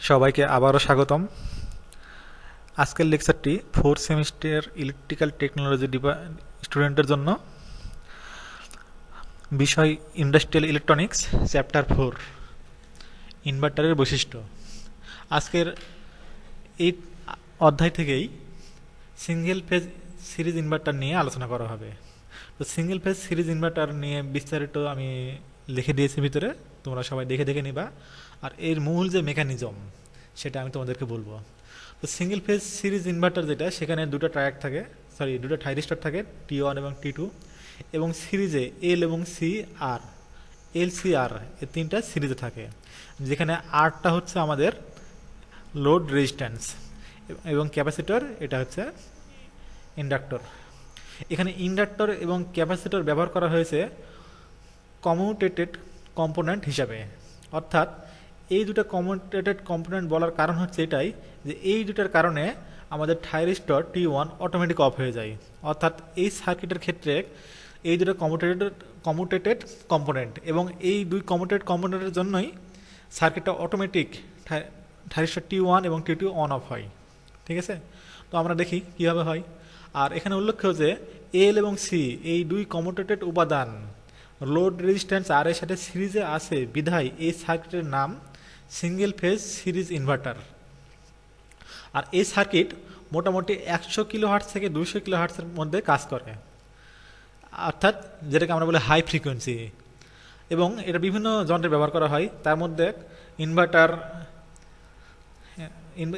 সবাইকে আবারও স্বাগতম। আজকের লেকচারটি ফোর্থ সেমিস্টার ইলেকট্রিক্যাল টেকনোলজি স্টুডেন্টের জন্য। বিষয় ইন্ডাস্ট্রিয়াল ইলেকট্রনিক্স, চ্যাপ্টার 4, ইনভার্টারের বৈশিষ্ট্য। আজকের এই অধ্যায় থেকেই সিঙ্গেল ফেজ সিরিজ ইনভার্টার নিয়ে আলোচনা করা হবে। তো সিঙ্গেল ফেজ সিরিজ ইনভার্টার নিয়ে বিস্তারিত আমি লিখে দিয়েছি ভিতরে, তোমরা সবাই দেখে দেখে নিবা। আর এর মূল যে মেকানিজম সেটা আমি তোমাদেরকে বলবো। তো সিঙ্গেল ফেজ সিরিজ ইনভার্টার যেটা, সেখানে দুটো থাইরিস্টর থাকে, T1 এবং T2, এবং সিরিজে এল এবং সি আর, এল সি আর, এই তিনটা সিরিজে থাকে। যেখানে আরটা হচ্ছে আমাদের লোড রেজিস্ট্যান্স এবং ক্যাপাসিটর, এটা হচ্ছে ইন্ডাক্টর। এখানে ইন্ডাক্টর এবং ক্যাপাসিটর ব্যবহার করা হয়েছে কমিউটেটেড কম্পোনেন্ট হিসাবে। অর্থাৎ এই দুটো কমিউটেটেড কম্পোনেন্ট বলার কারণ হচ্ছে এটাই যে এই দুটার কারণে আমাদের থাইরিস্টর T1 অটোমেটিক অফ হয়ে যায়। অর্থাৎ এই সার্কিটের ক্ষেত্রে এই দুটো কমিউটেটেড কম্পোনেন্ট, এবং এই দুই কমিউটেটেড কম্পোনেন্টের জন্যই সার্কিটটা অটোমেটিক থাইরিস্টর T1 এবং T2 অন অফ হয়। ঠিক আছে, তো আমরা দেখি কীভাবে হয়। আর এখানে উল্লেখ্য যে এল এবং সি এই দুই কমিউটেটেড উপাদান লোড রেজিস্ট্যান্স আর এর সাথে সিরিজে আছে বিধায় এই সার্কিটের নাম সিঙ্গেল ফেজ সিরিজ ইনভার্টার। আর এই সার্কিট মোটামুটি 100 কিলোহার্টজ থেকে 200 কিলোহার্টজের মধ্যে কাজ করে, অর্থাৎ যেটাকে আমরা বলি হাই ফ্রিকোয়েন্সি। এবং এটা বিভিন্ন যন্ত্রে ব্যবহার করা হয়। তার মধ্যে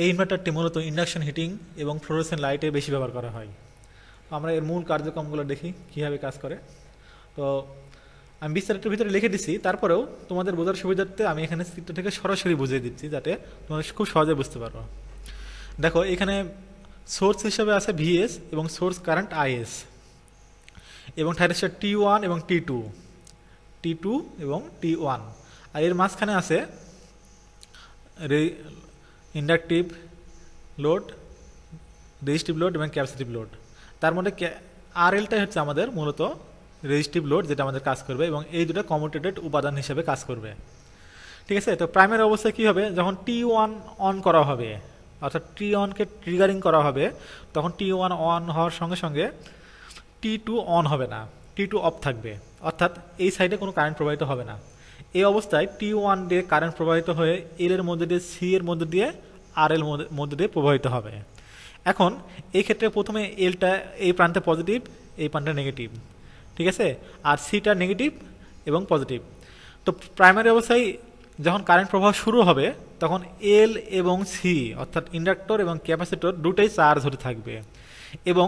এই ইনভার্টারটি মূলত ইন্ডাকশন হিটিং এবং ফ্লোরোসেন্ট লাইটে বেশি ব্যবহার করা হয়। আমরা এর মূল কার্যক্রমগুলো দেখি কীভাবে কাজ করে। তো আমি বিস্তারিতের ভিতরে লিখে দিচ্ছি, তারপরেও তোমাদের বোঝার সুবিধার্থে আমি এখানে চিত্র থেকে সরাসরি বুঝিয়ে দিচ্ছি, যাতে তোমরা খুব সহজে বুঝতে পারো। দেখো, এখানে সোর্স হিসেবে আছে ভিএস এবং সোর্স কারেন্ট আইএস, এবং থাইরিস্টর T1 এবং T2 এবং T1। আর এর মাঝখানে আছে ইন্ডাকটিভ লোড, রেজিস্টিভ লোড এবং ক্যাপাসিটিভ লোড। তার মধ্যে RLটাই হচ্ছে আমাদের মূলত রেজিস্টিভ লোড, যেটা আমাদের কাজ করবে, এবং এই দুটো কমিউটেটেড উপাদান হিসেবে কাজ করবে। ঠিক আছে, তো প্রাইমারি অবস্থায় কী হবে, যখন T1 অন করা হবে, অর্থাৎ T1কে ট্রিগারিং করা হবে, তখন T1 অন হওয়ার সঙ্গে সঙ্গে T2 অন হবে না, T2 অফ থাকবে। অর্থাৎ এই সাইডে কোনো কারেন্ট প্রবাহিত হবে না। এই অবস্থায় T1 দিয়ে কারেন্ট প্রবাহিত হয়ে এল এর মধ্যে দিয়ে, সি এর মধ্যে দিয়ে, আর এর মধ্যে দিয়ে প্রবাহিত হবে। এখন এই ক্ষেত্রে প্রথমে এলটা এই প্রান্তে পজিটিভ, এই প্রান্তে নেগেটিভ। ঠিক আছে, আর সিটা নেগেটিভ এবং পজিটিভ। তো প্রাইমারি অবস্থায় যখন কারেন্ট প্রবাহ শুরু হবে, তখন এল এবং সি, অর্থাৎ ইন্ডাক্টর এবং ক্যাপাসিটর, দুটোই চার্জ হতে থাকবে এবং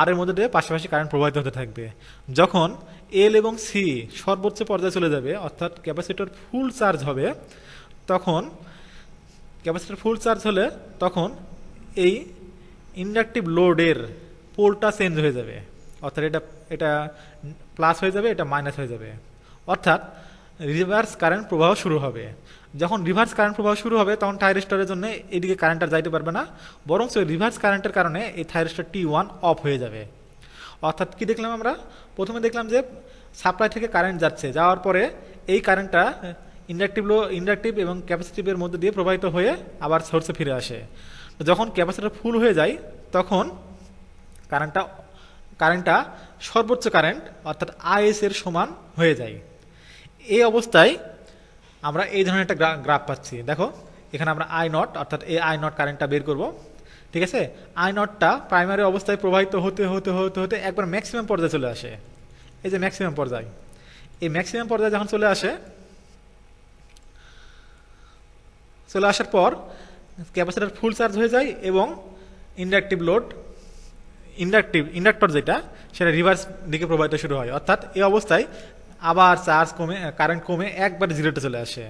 আর এর মধ্যে দিয়ে পাশাপাশি কারেন্ট প্রবাহিত হতে থাকবে। যখন এল এবং সি সর্বোচ্চ পর্যায়ে চলে যাবে, অর্থাৎ ক্যাপাসিটর ফুল চার্জ হবে, তখন তখন এই ইন্ডাকটিভ লোডের পোলটা চেঞ্জ হয়ে যাবে। অর্থাৎ এটা প্লাস হয়ে যাবে, এটা মাইনাস হয়ে যাবে। অর্থাৎ রিভার্স কারেন্ট প্রবাহ শুরু হবে। যখন রিভার্স কারেন্ট প্রবাহ শুরু হবে, তখন থাইরিস্টরের জন্য এদিকে কারেন্ট আর যাইতে পারবে না, বরং রিভার্স কারেন্টের কারণে এই থাইরিস্টর T1 অফ হয়ে যাবে। অর্থাৎ কি দেখলাম আমরা, প্রথমে দেখলাম যে সাপ্লাই থেকে কারেন্ট যাওয়ার পরে এই কারেন্টটা ইন্ডাকটিভ এবং ক্যাপাসিটিভের মধ্যে দিয়ে প্রবাহিত হয়ে আবার সোর্সে ফিরে আসে। যখন ক্যাপাসিটর ফুল হয়ে যায়, তখন কারেন্টটা সর্বোচ্চ কারেন্ট, অর্থাৎ আইএস এর সমান হয়ে যায়। এই অবস্থায় আমরা এই ধরনের একটা গ্রাফ পাচ্ছি। দেখো, এখানে আমরা I0, অর্থাৎ এই I0 কারেন্টটা বের করব। ঠিক আছে, I0টা প্রাইমারি অবস্থায় প্রবাহিত হতে হতে হতে হতে একবার ম্যাক্সিমাম পর্যায়ে চলে আসে। এই যে ম্যাক্সিমাম পর্যায়ে, এই ম্যাক্সিমাম পর্যায়ে যখন চলে আসার পর ক্যাপাসিটর ফুল চার্জ হয়ে যায় এবং ইন্ডাক্টর যেটা, সেটা রিভার্স দিকে প্রবাহিত শুরু হয়। অর্থাৎ এই অবস্থায় আবার কারেন্ট কমে একবার জিরোতে চলে আসে।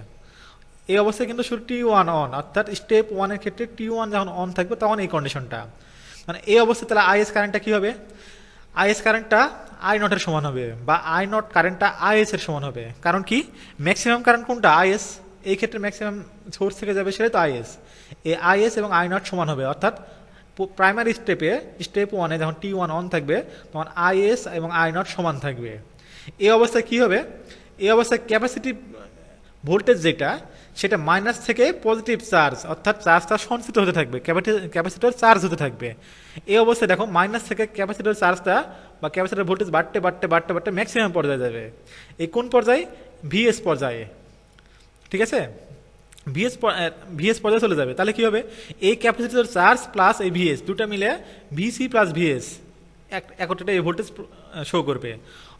এই অবস্থায় কিন্তু শুধু T1 অন, অর্থাৎ স্টেপ 1-এর ক্ষেত্রে T1 যখন অন থাকবে, তখন এই কন্ডিশনটা, মানে এই অবস্থায় তাহলে আইএস কারেন্টটা কী হবে, আইএস কারেন্টটা I0 এর সমান হবে, বা I0 কারেন্টটা আইএস এর সমান হবে। কারণ কি, ম্যাক্সিমাম কারেন্ট কোনটা, আইএস। এই ক্ষেত্রে ম্যাক্সিমাম সোর্স থেকে যাবে, সেটাই তো আইএস। এই আইএস এবং I0 সমান হবে। অর্থাৎ প্রাইমারি স্টেপ 1-এ যখন T1 অন থাকবে, তখন আইএস এবং I0 সমান থাকবে। এই অবস্থায় কি হবে, এই অবস্থায় ক্যাপাসিটিভ ভোল্টেজ যেটা, সেটা মাইনাস থেকে পজিটিভ চার্জ, অর্থাৎ চার্জটা সঞ্চিত হতে থাকবে, ক্যাপাসিটর চার্জ হতে থাকবে। এই অবস্থায় দেখো মাইনাস থেকে ক্যাপাসিটর চার্জটা বা ক্যাপাসিটর ভোল্টেজ বাড়তে বাড়তে বাড়তে বাড়তে ম্যাক্সিমাম পর্যায়ে যাবে। এই কোন পর্যায়ে? ভিএস পর্যায়ে। ঠিক আছে, ভিএস পর্যায়ে চলে যাবে। তাহলে কি হবে? এই ক্যাপাসিটর চার্জ প্লাস এই ভিএস দুটো মিলে ভিসি প্লাস ভিএস একটা এই ভোল্টেজ শো করবে।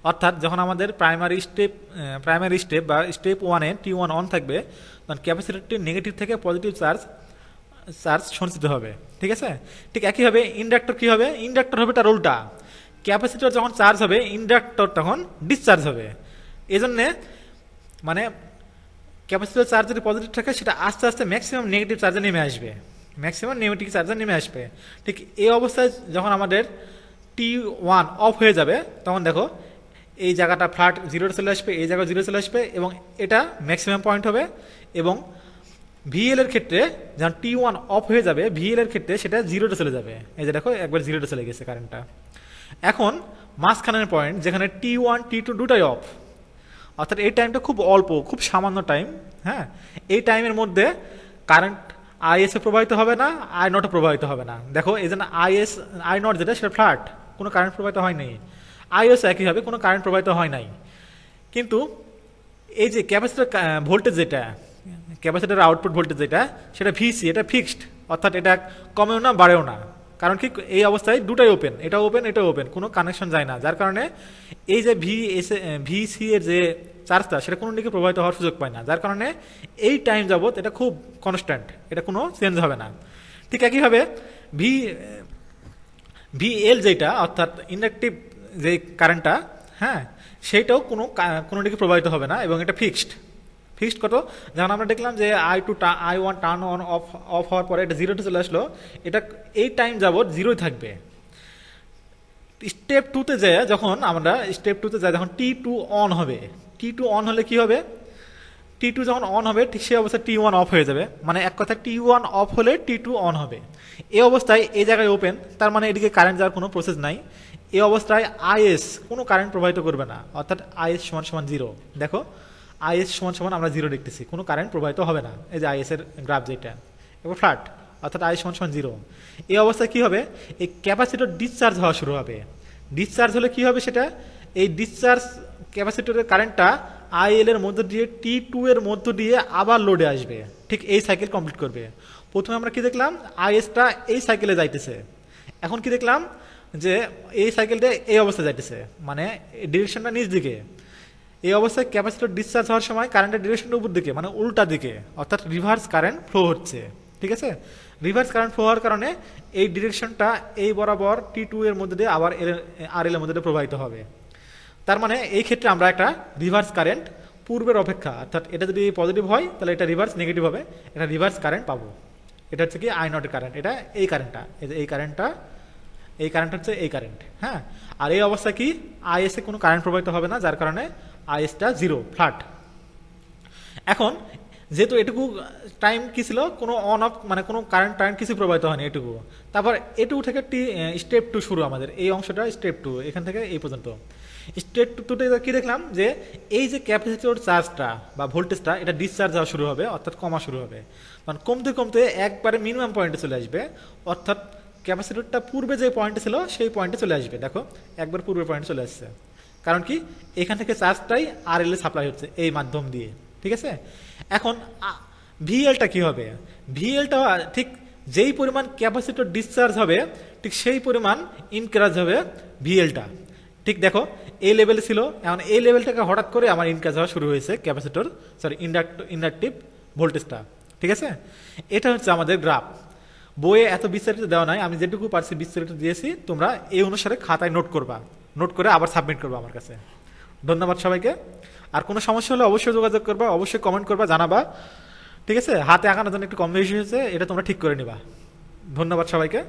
অর্থাৎ যখন আমাদের প্রাইমারি স্টেপ বা স্টেপ ওয়ানে T1 অন থাকবে, তখন ক্যাপাসিটরটি নেগেটিভ থেকে পজিটিভ চার্জ সঞ্চিত হবে। ঠিক আছে, ঠিক একইভাবে ইন্ডাক্টর কি হবে? ইন্ডাক্টর হবে তার উল্টা। ক্যাপাসিটর যখন চার্জ হবে, ইন্ডাক্টর তখন ডিসচার্জ হবে। এই জন্যে মানে ক্যাপাসিটর চার্জ যদি পজিটিভ থাকে, সেটা আস্তে আস্তে ম্যাক্সিমাম নেগেটিভ চার্জে নেমে আসবে। ঠিক এই অবস্থায় যখন আমাদের T1 অফ হয়ে যাবে, তখন দেখো এই জায়গাটা ফ্ল্যাট জিরোতে চলে আসবে, এই জায়গায় জিরো চলে আসবে, এবং এটা ম্যাক্সিমাম পয়েন্ট হবে। এবং ভিএল এর ক্ষেত্রে যখন T1 অফ হয়ে যাবে, ভিএল এর ক্ষেত্রে সেটা জিরোতে চলে যাবে। এই যে দেখো একবার জিরোতে চলে গেছে কারেন্টটা। এখন মাঝখানের পয়েন্ট যেখানে T1 T2 দুটাই অফ, অর্থাৎ এই টাইমটা খুব অল্প, খুব সামান্য টাইম। হ্যাঁ, এই টাইমের মধ্যে কারেন্ট আইএসে প্রবাহিত হবে না, আই নটে প্রবাহিত হবে না। দেখো এই জন্য আই নট যেটা সেটা ফ্ল্যাট, কোনো কারেন্ট প্রবাহিত হয়নি। আইএস একই হবে, কোনো কারেন্ট প্রবাহিত হয় নাই। কিন্তু এই যে ক্যাপাসিটর ভোল্টেজ যেটা, ক্যাপাসিটর আউটপুট ভোল্টেজ যেটা, সেটা ভিসি, এটা ফিক্সড, অর্থাৎ এটা কমেও না বাড়েও না। কারণ কি? এই অবস্থায় দুটাই ওপেন, এটাও ওপেন, কোনো কানেকশন যায় না। যার কারণে এই যে ভিসি এর যে চার্জটা, সেটা কোনো দিকে প্রবাহিত হওয়ার সুযোগ পায় না। যার কারণে এই টাইম যাবত এটা খুব কনস্ট্যান্ট, এটা কোনো চেঞ্জ হবে না। ঠিক একইভাবে ভিএল যেটা, অর্থাৎ ইন্ডাকটিভ যে কারেন্টটা, হ্যাঁ, সেইটাও কোনো দিকে প্রবাহিত হবে না, এবং এটা ফিক্সড কত? যেমন আমরা দেখলাম যে I1 টার্ন অন অফ হওয়ার পরে এটা জিরোতে চলে আসলো, এটা এই টাইম যাবত জিরোই থাকবে। স্টেপ টুতে যায় যখন যখন T2 অন হবে, T2 অন হলে কি হবে? T2 যখন অন হবে, ঠিক সেই অবস্থায় T1 অফ হয়ে যাবে। মানে এক কথা, T1 অফ হলে T2 অন হবে। এই অবস্থায় এই জায়গায় ওপেন, তার মানে এদিকে কারেন্ট যাওয়ার কোনো প্রসেস নাই। এই অবস্থায় আইএস কোনো কারেন্ট প্রবাহিত করবে না, অর্থাৎ আইএস সমান জিরো। দেখো আইএস সমান আমরা জিরো দেখতেছি, কোনো কারেন্ট প্রবাহিত হবে না। এই যে আইএস এর গ্রাফ যেটা, এবার ফ্ল্যাট, অর্থাৎ আইএস সমান জিরো। এই অবস্থায় কি হবে? এই ক্যাপাসিটর ডিসচার্জ হওয়া শুরু হবে। ডিসচার্জ হলে কি হবে? সেটা এই ডিসচার্জ ক্যাপাসিটরের কারেন্টটা আইএল এর মধ্য দিয়ে T2 এর মধ্য দিয়ে আবার লোডে আসবে। ঠিক এই সাইকেল কমপ্লিট করবে। প্রথমে আমরা কি দেখলাম? আইএসটা এই সাইকেলে যাইতেছে। এখন কি দেখলাম? যে এই সাইকেলটা এই অবস্থায় যাইতেছে, মানে ডিরেকশনটা নিচ দিকে। এই অবস্থায় ক্যাপাসিটর ডিসচার্জ হওয়ার সময় কারেন্টের ডিরেকশনটা উপর দিকে, মানে উল্টা দিকে, অর্থাৎ রিভার্স কারেন্ট ফ্লো হচ্ছে। ঠিক আছে, রিভার্স কারেন্ট ফ্লো হওয়ার কারণে এই ডিরেকশনটা এই বরাবর T2 এর মধ্যে দিয়ে আবার আরএল এর মধ্যে দিয়ে প্রবাহিত হবে। তার মানে এই ক্ষেত্রে আমরা একটা রিভার্স কারেন্ট পূর্বের অপেক্ষা, অর্থাৎ এটা যদি পজিটিভ হয় তাহলে এটা রিভার্স নেগেটিভ হবে, এটা রিভার্স কারেন্ট পাবো। এটা হচ্ছে কি I নটের কারেন্ট, এটা এই কারেন্টটা, এই কারেন্ট হচ্ছে এই কারেন্ট। হ্যাঁ, আর এই অবস্থা কি? আইএস এ কোনো কারেন্ট প্রবাহিত হবে না, যার কারণে আইএসটা জিরো, ফ্ল্যাট। এখন যেহেতু এটুকু টাইম কি ছিল? কোনো অন অফ, মানে কোনো কারেন্ট কিছু প্রবাহিত হয়নি এটুকু। তারপর এটুকু থেকে স্টেপ 2 শুরু, আমাদের এই অংশটা স্টেপ 2, এখান থেকে এই পর্যন্ত। স্টেপ 2তে কি দেখলাম? যে এই যে ক্যাপাসিটর চার্জটা বা ভোল্টেজটা, এটা ডিসচার্জ হওয়া শুরু হবে, অর্থাৎ কমা শুরু হবে। মানে কমতে কমতে একবারে মিনিমাম পয়েন্টে চলে আসবে, অর্থাৎ ক্যাপাসিটরটা পূর্বে যে পয়েন্টে ছিল সেই পয়েন্টে চলে আসবে। দেখো একবার পূর্বের পয়েন্টে চলে আসছে, কারণ কি? এখান থেকে চার্জটাই আরএল এ সাপ্লাই হচ্ছে এই মাধ্যম দিয়ে। ঠিক আছে, এখন ভিএলটা কি হবে? ভিএলটা ঠিক যেই পরিমাণ ক্যাপাসিটর ডিসচার্জ হবে, ঠিক সেই পরিমাণ ইনক্রিজ হবে ভিএলটা। ঠিক দেখো এই লেভেলে ছিল, এখন এই লেভেলটাকে হঠাৎ করে আমার ইনক্রিজ হওয়া শুরু হয়েছে ক্যাপাসিটর ইন্ডাকটিভ ভোল্টেজটা। ঠিক আছে, এটা হচ্ছে আমাদের গ্রাফ। বইয়ে এত বিস্তারিত দেওয়া নাই, আমি যেটুকু পারছি বিস্তারিত দিয়েছি। তোমরা এই অনুসারে খাতায় নোট করে আবার সাবমিট করবা আমার কাছে। ধন্যবাদ সবাইকে। আর কোনো সমস্যা হলে অবশ্যই যোগাযোগ করবা, অবশ্যই কমেন্ট করবা, জানাবা। ঠিক আছে, হাতে আঁকানোর জন্য একটু কম বেশি হয়েছে, এটা তোমরা ঠিক করে নিবা। ধন্যবাদ সবাইকে।